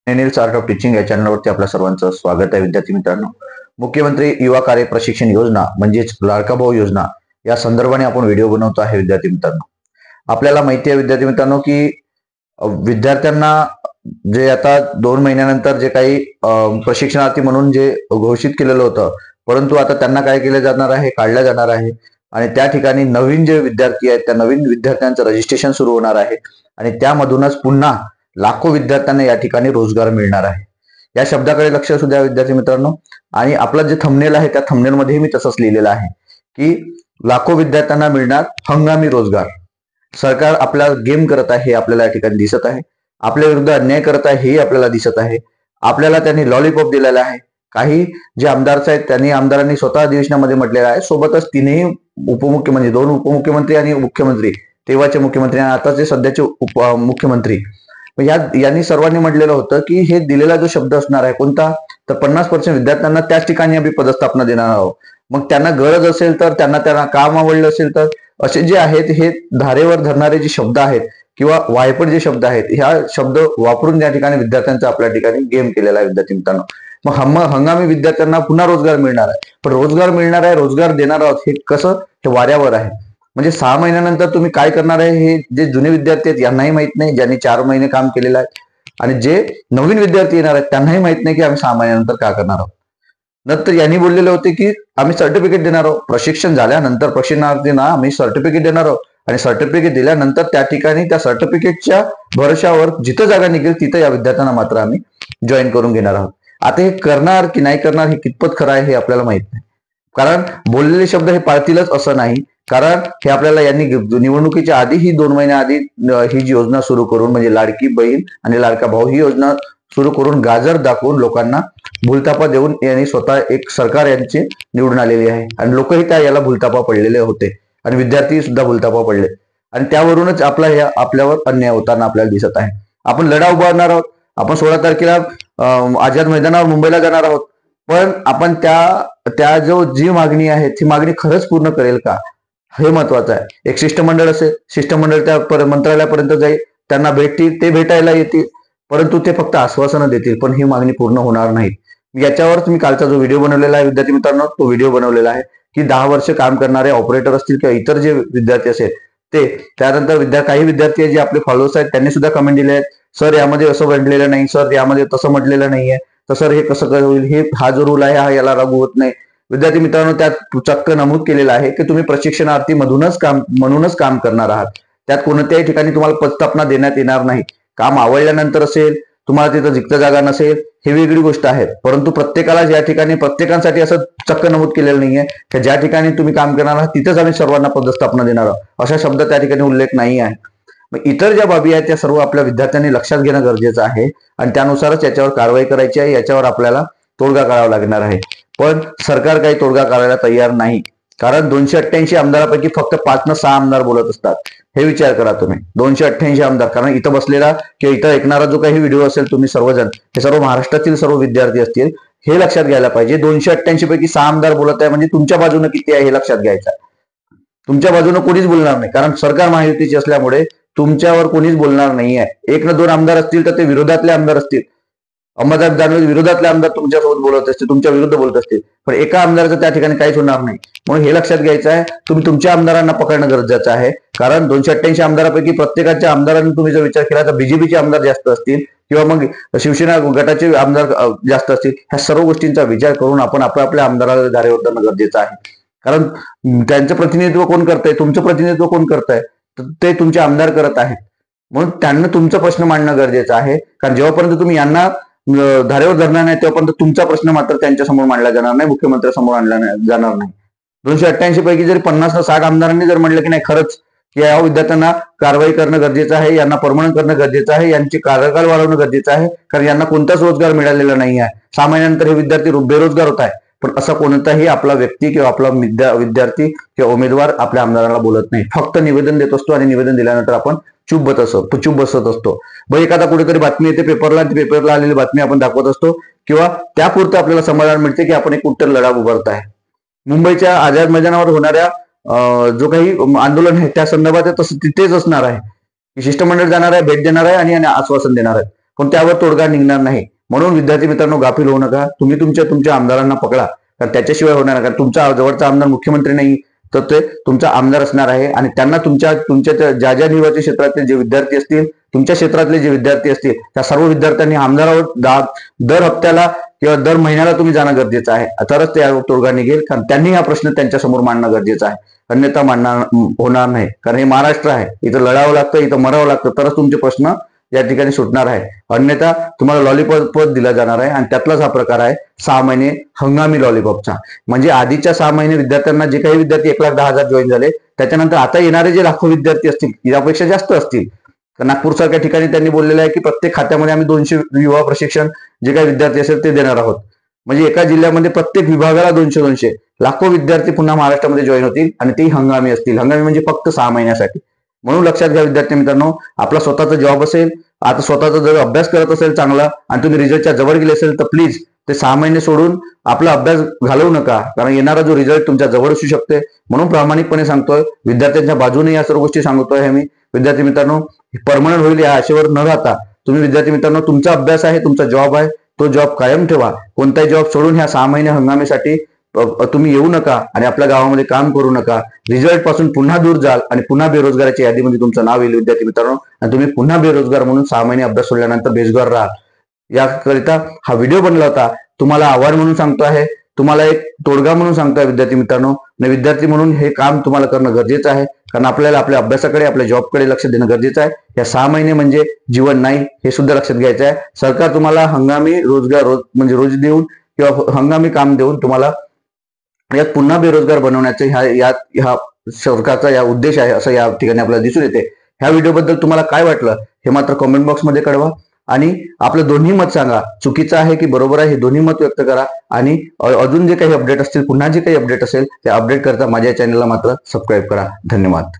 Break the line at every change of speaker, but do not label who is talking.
नेनिल्स art of teaching या चॅनलवरती आपल्या सर्वांचं स्वागत आहे. विद्यार्थी मित्रांनो, मुख्यमंत्री युवा कार्य प्रशिक्षण योजना म्हणजेच लाडका भाऊ योजना या संदर्भाने आपण व्हिडिओ बनवतो आहे. विद्यार्थी मित्रांनो, आपल्याला माहिती आहे विद्यार्थी मित्रांनो की विद्यार्थ्यांना जे आता 2 महिन्यानंतर जे काही प्रशिक्षणार्थी म्हणून जे घोषित केलेलं होतं, परंतु आता त्यांना काय केलं जाणार आहे, काढलं जाणार आहे आणि त्या ठिकाणी नवीन जे विद्यार्थी आहेत त्या नवीन विद्यार्थ्यांचं रजिस्ट्रेशन सुरू होणार आहे आणि त्यामधूनच पुन्हा लाखो विद्यार्थ्यांना या ठिकाणी रोजगार मिळणार आहे. या शब्दाकडे लक्ष असू द्या विद्यार्थी मित्रांनो. आणि आपला जे थंबनेल आहे त्या थंबनेल मध्ये मी तसंच लिहिलेलं आहे की लाखो विद्यार्थ्यांना मिळणार हंगामी रोजगार. सरकार आपला गेम करत आहे हे आपल्याला या ठिकाणी दिसत आहे. आपल्या विरुद्ध अन्याय करत आहे हेही आपल्याला दिसत आहे. आपल्याला त्यांनी लॉलीपॉप दिलेला आहे. काही जे आमदार आहेत त्यांनी आमदारांनी स्वतः अधिवेशनामध्ये म्हटलेलं आहे. सोबतच तीनही उपमुख्यमंत्री, 2 उपमुख्यमंत्री आणि मुख्यमंत्री, तेव्हाचे मुख्यमंत्री आणि आताचे सध्याचे मुख्यमंत्री यांनी सर्वांनी म्हटलेलं होतं की हे दिलेला जो शब्द असणार आहे कोणता, तर 50% विद्यार्थ्यांना त्याच ठिकाणी आम्ही पदस्थापना देणार आहोत. मग त्यांना गरज असेल तर, त्यांना काम आवडलं असेल तर, असे जे आहेत हे धारेवर धरणारे जे शब्द आहेत किंवा वायपट जे शब्द आहेत, ह्या शब्द वापरून त्या ठिकाणी विद्यार्थ्यांचा आपल्या ठिकाणी गेम केलेला आहे. विद्यार्थी मित्रांनो, मग हंगामी विद्यार्थ्यांना पुन्हा रोजगार मिळणार आहे. पण रोजगार मिळणार आहे, रोजगार देणार आहोत हे कसं, हे वाऱ्यावर आहे. म्हणजे 6 महिन्यानंतर तुम्ही काय करणार आहे हे जे जुने विद्यार्थी आहेत यांनाही माहित नाही, ज्यांनी 4 महिने काम केलेलं आहे, आणि जे नवीन विद्यार्थी येणार आहेत त्यांनाही माहित नाही की आम्ही 6 महिन्यानंतर काय करणार आहोत. नंतर यांनी बोललेले होते की आम्ही सर्टिफिकेट देणार आहोत. प्रशिक्षण झाल्यानंतर प्रशिक्षणार्थींना आम्ही सर्टिफिकेट देणार आहोत आणि सर्टिफिकेट दिल्यानंतर त्या ठिकाणी त्या सर्टिफिकेटच्या भरोशावर जिथं जागा निघेल तिथं या विद्यार्थ्यांना मात्र आम्ही जॉईन करून घेणार आहोत. आता हे करणार की नाही करणार हे कितपत खरं आहे हे आपल्याला माहित नाही. कारण बोललेले शब्द हे पाळतीलच असं नाही. कारण हे आपल्याला यांनी निवडणुकीच्या आधी ही 2 महिन्याआधी ही जी योजना सुरू करून म्हणजे लाडकी बहीण आणि लाडका भाऊ ही योजना सुरू करून गाजर दाखवून लोकांना भूलथापा देऊन यांनी स्वतः एक सरकार यांची निवडून आलेली आहे आणि लोकही त्या याला भूलथापा पडलेले होते आणि विद्यार्थी सुद्धा भूलथापा पडले आणि त्यावरूनच आपल्यावर अन्याय होताना आपल्याला दिसत आहे. आपण लढा उभारणार आहोत. आपण 16 तारखेला आझाद मैदानावर मुंबईला जाणार आहोत. पण आपण त्या जी मागणी आहे ती मागणी खरंच पूर्ण करेल का हे महत्वाचं आहे. एक शिष्टमंडळ असेल, शिष्टमंडळ त्या मंत्रालयापर्यंत जाईल, त्यांना भेटतील, ते भेटायला येतील, परंतु ते फक्त आश्वासनं देतील पण ही मागणी पूर्ण होणार नाही. याच्यावर मी कालचा जो व्हिडिओ बनवलेला आहे विद्यार्थी मित्रांनो, तो व्हिडिओ बनवलेला आहे की 10 वर्ष काम करणारे ऑपरेटर असतील किंवा इतर जे विद्यार्थी असेल ते, त्यानंतर काही विद्यार्थी जे आपले फॉलोअर्स आहेत त्यांनी सुद्धा कमेंट दिले आहेत, सर यामध्ये असं म्हटलेलं नाही, सर यामध्ये तसं म्हटलेलं नाहीये, तर सर हे कसं होईल, हा जो रूल आहे हा याला लागू होत नाही. विद्यार्थी मित्रांनो, त्यात चक्क नमूद केलेलं आहे की तुम्ही प्रशिक्षणार्थी म्हणूनच काम करणार आहात. त्यात कोणत्याही ठिकाणी तुम्हाला पदस्थापना देण्यात येणार नाही. काम आवडल्यानंतर असेल, तुम्हाला तिथं रिक्त जागा नसेल, ही वेगळी गोष्ट आहे. परंतु प्रत्येकाला या ठिकाणी प्रत्येकासाठी असं चक्क नमूद केलेलं नाहीये की ज्या ठिकाणी तुम्ही काम करणार आहात तिथंच आम्ही सर्वांना पदस्थापना देणार आहोत, अशा शब्द त्या ठिकाणी उल्लेख नाही आहे. मग इतर ज्या बाबी आहेत त्या सर्व आपल्या विद्यार्थ्यांनी लक्षात घेणं गरजेचं आहे आणि त्यानुसारच याच्यावर कारवाई करायची आहे. याच्यावर आपल्याला तोडगा काढावा लागणार आहे. पण सरकार काही तोडगा काढायला तयार नाही. कारण 288 आमदारापैकी फक्त 5 न 6 आमदार बोलत असतात. हे विचार करा तुम्ही. 288 आमदार, कारण इथं बसलेला किंवा इथं ऐकणारा जो काही व्हिडिओ असेल तुम्ही सर्वजण, हे सर्व महाराष्ट्रातील सर्व विद्यार्थी असतील, हे लक्षात घ्यायला पाहिजे. 288 पैकी 6 आमदार बोलत आहे म्हणजे तुमच्या बाजूने किती आहे हे लक्षात घ्यायचं. तुमच्या बाजूने कोणीच बोलणार नाही, कारण सरकार महायुतीची असल्यामुळे तुमच्यावर कोणीच बोलणार नाहीये. 1 न 2 आमदार असतील तर ते विरोधातले आमदार असतील. अंबादास दानवे विरोधातले आमदार तुमच्यासोबत बोलत असतील, तुमच्या विरुद्ध बोलत असतील, पण एका आमदाराचं त्या ठिकाणी काहीच होणार नाही. म्हणून हे लक्षात घ्यायचं आहे, तुम्ही तुमच्या आमदारांना पकडणं गरजेचं आहे. कारण 288 आमदारापैकी प्रत्येकाच्या आमदारांनी तुम्ही जर विचार केला तर बीजेपीचे आमदार जास्त असतील किंवा मग शिवसेना गटाचे आमदार जास्त असतील. ह्या सर्व गोष्टींचा विचार करून आपण आपल्या आमदाराला धारेवर धरणं गरजेचं आहे. कारण त्यांचं प्रतिनिधित्व कोण करतंय, तुमचं प्रतिनिधित्व कोण करतंय, ते तुमचे आमदार करत आहेत. म्हणून त्यांना तुमचा प्रश्न मांडणं गरजेचं आहे. कारण जेव्हापर्यंत तुम्ही यांना धारेवर धरणार नाही तेव्हापर्यंत तुमचा प्रश्न मात्र त्यांच्या समोर मांडला जाणार नाही, मुख्यमंत्र्यांसमोर आणला जाणार नाही. 288 पैकी जरी 50 न 60 आमदारांनी जर म्हटलं की नाही खरंच की या विद्यार्थ्यांना कारवाई करणं गरजेचं आहे, यांना परमनंट करणं गरजेचं आहे, यांची कार्यकाळ वाढवणं गरजेचं आहे, कारण यांना कोणताच रोजगार मिळालेला नाही आहे. 6 महिन्यानंतर हे विद्यार्थी बेरोजगार होत आहे. पण असा कोणताही आपला व्यक्ती किंवा आपला विद्यार्थी किंवा उमेदवार आपल्या आमदारांना बोलत नाही. फक्त निवेदन देत असतो आणि निवेदन दिल्यानंतर आपण चूप बसत असतो. एखादा कुठेतरी बातमी येते पेपरला आलेली बातमी आपण दाखवत असतो किंवा त्यापुरतं आपल्याला समाधान मिळते की आपण एक उत्तर लढा उभारत आहे. मुंबईच्या आझाद मैदानावर होणाऱ्या जो काही आंदोलन आहे त्या संदर्भात तसं तिथेच असणार आहे की शिष्टमंडळ जाणार आहे, भेट देणार आहे आणि आश्वासन देणार आहे. पण त्यावर तोडगा निघणार नाही. म्हणून विद्यार्थी मित्रांनो, गाफील होऊ नका. तुम्ही तुमच्या आमदारांना पकडा, कारण त्याच्याशिवाय होणार नाही. कारण तुमचा जवळचा आमदार मुख्यमंत्री नाही, तर ते तुमचा आमदार असणार आहे. आणि त्यांना तुमच्या ज्या निवडणुकीच्या क्षेत्रातले जे विद्यार्थी असतील, तुमच्या क्षेत्रातले जे विद्यार्थी असतील, त्या सर्व विद्यार्थ्यांनी आमदारावर दर हप्त्याला किंवा दर महिन्याला तुम्ही जाणं गरजेचं आहे. तरच त्यावर तोडगा निघेल. कारण त्यांनी हा प्रश्न त्यांच्या समोर मांडणं गरजेचं आहे. अन्यथा मांडणार होणार नाही. कारण हे महाराष्ट्र आहे, इथं लढावं लागतं, इथं मरावं लागतं, तरच तुमचे प्रश्न या ठिकाणी सुटणार आहे. अन्यथा तुम्हाला लॉलीपॉप दिला जाणार आहे. आणि त्यातलाच हा प्रकार आहे 6 महिने हंगामी लॉलीपॉपचा. म्हणजे आधीच्या 6 महिने विद्यार्थ्यांना, जे काही विद्यार्थी 1,10,000 जॉईन झाले, त्याच्यानंतर आता येणारे जे लाखो विद्यार्थी असतील, यापेक्षा जास्त असतील. नागपूर सारख्या ठिकाणी त्यांनी बोललेलं आहे की प्रत्येक खात्यामध्ये आम्ही 200 युवा प्रशिक्षण जे काही विद्यार्थी असेल ते देणार आहोत. म्हणजे एका जिल्ह्यामध्ये प्रत्येक विभागाला 200 लाखो विद्यार्थी पुन्हा महाराष्ट्रामध्ये जॉईन होतील. आणि ते हंगामी असतील. हंगामी म्हणजे फक्त 6 महिन्यासाठी. म्हणून लक्षात घ्या विद्यार्थी मित्रांनो, आपला स्वतःचा जॉब असेल, आता स्वतःचा जर अभ्यास करत असेल चांगला, आणि तुम्ही रिझल्टच्या जवळ गेले असेल, तर प्लीज ते 6 महिने सोडून आपला अभ्यास घालवू नका. कारण येणारा जो रिझल्ट तुमच्या जवळ असू शकते. म्हणून प्रामाणिकपणे सांगतोय, विद्यार्थ्यांच्या बाजूने या सर्व गोष्टी सांगतोय मी. विद्यार्थी मित्रांनो, परमनंट होईल या आशेवर न राहता तुम्ही विद्यार्थी मित्रांनो, तुमचा अभ्यास आहे, तुमचा जॉब आहे, तो जॉब कायम ठेवा. कोणताही जॉब सोडून ह्या 6 महिने हंगामीसाठी तुम्ही येऊ नका आणि आपल्या गावामध्ये काम करू नका. रिझल्ट पासून पुन्हा दूर जाल आणि पुन्हा बेरोजगाराच्या यादीमध्ये तुमचं नाव येईल विद्यार्थी मित्रांनो. आणि तुम्ही पुन्हा बेरोजगार म्हणून 6 महिने अभ्यास सोडल्यानंतर बेरोजगार राहाल. याकरिता हा व्हिडिओ बनला होता. तुम्हाला आव्हान म्हणून सांगतो आहे, तुम्हाला एक तोडगा म्हणून सांगतोय विद्यार्थी मित्रांनो. आणि विद्यार्थी म्हणून हे काम तुम्हाला करणं गरजेचं आहे. कारण आपल्याला आपल्या अभ्यासाकडे, आपल्या जॉबकडे लक्ष देणं गरजेचं आहे. या 6 महिने म्हणजे जीवन नाही, हे सुद्धा लक्षात घ्यायचं आहे. सरकार तुम्हाला हंगामी रोजगार म्हणजे रोज देऊन किंवा हंगामी काम देऊन तुम्हाला यात पुन्हा बेरोजगार बनवण्याचे ह्या सरकारचा या उद्देश आहे, असं या ठिकाणी आपल्याला दिसून येते. ह्या व्हिडिओबद्दल तुम्हाला काय वाटलं हे मात्र कमेंट बॉक्समध्ये कळवा. आणि आपलं दोन्ही मत सांगा, चुकीचं आहे की बरोबर आहे, हे दोन्ही मत व्यक्त करा. आणि अजून जे काही अपडेट असतील, पुन्हा जे काही अपडेट असेल, ते अपडेट करता माझ्या चॅनलला मात्र सबस्क्राईब करा. धन्यवाद.